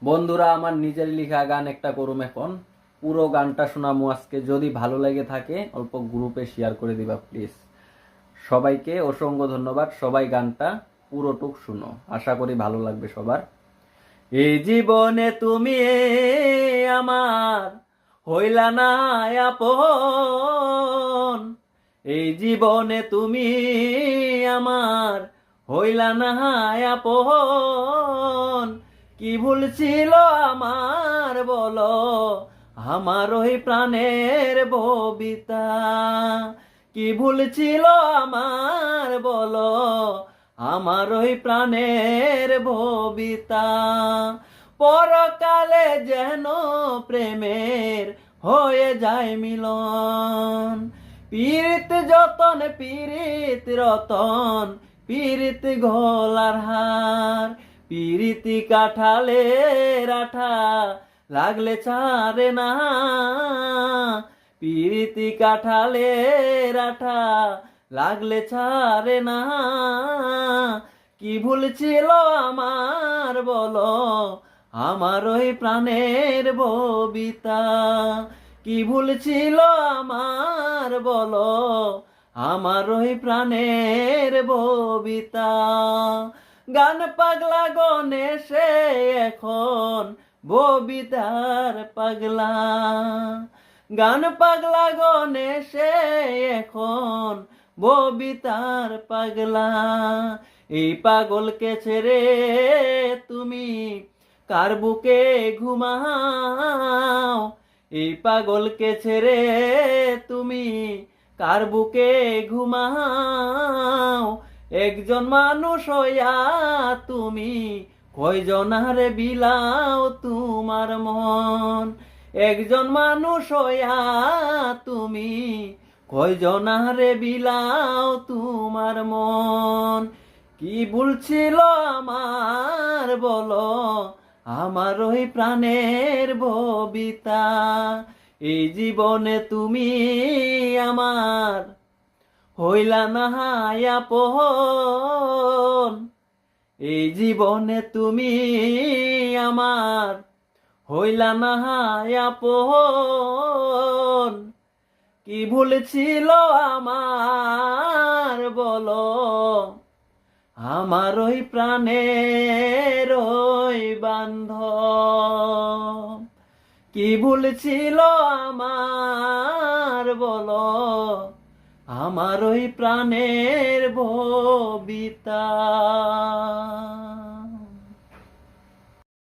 বন্ধুরা, আমার নিজের লেখা গান একটা করুম এখন। পুরো গানটা শোনামু আজকে। যদি ভালো লেগে থাকে অল্প গ্রুপে শেয়ার করে দিবা প্লিজ। সবাইকে অসংখ্য ধন্যবাদ। সবাই গানটা পুরোটুক শুনো, আশা করি ভালো লাগবে সবার। এই জীবনে তুমি আমার হইলা না আপন। এই জীবনে তুমি আমার হইলা না আপন। কি ভুল ছিল আমার বলো, আমার ওই প্রাণের ববিতা। কি ভুল ছিল আমার বলো, আমার ওই প্রাণের ববিতা। পরকালে যেন প্রেমের হয়ে যায় মিলন। পীড়িত যতন পীড়িত রতন, পীড়িত গলার হার। পীড়িতি কাঠালে রাঠা লাগলে ছাড়ে না। পীড়িতি কাঠালে রাঠা লাগলে ছাড়ে না। কি ভুল ছিল আমার বলো, আমার ওই প্রাণের ববিতা। কি ভুল ছিল আমার বলো, আমার ওই প্রাণের ববিতা। গান পাগলা গণেশে এখন ববিতার পাগলা। গান পাগলা গণেশে এখন ববিতার পাগলা। এই পাগলকে ছেড়ে তুমি কার বুকে ঘুমাও। এই পাগলকে ছেড়ে তুমি কার বুকে ঘুমাও। একজন মানুষ হইয়া তুমি কয়জনারে বিলাও তোমার মন। একজন মানুষ হইয়া তুমি কয়জনারে বিলাও তোমার মন। কি ভুল ছিল আমার বলো, আমার ওই প্রাণের ববিতা। এই জীবনে তুমি আমার হইলা না আপন। এই জীবনে তুমি আমার হইলা না আপন। কি ভুল ছিল আমার বলো, আমার ওই প্রাণের ওই বান্ধব। কি ভুল ছিল আমার বলো, আমার ওই প্রাণের ববিতা।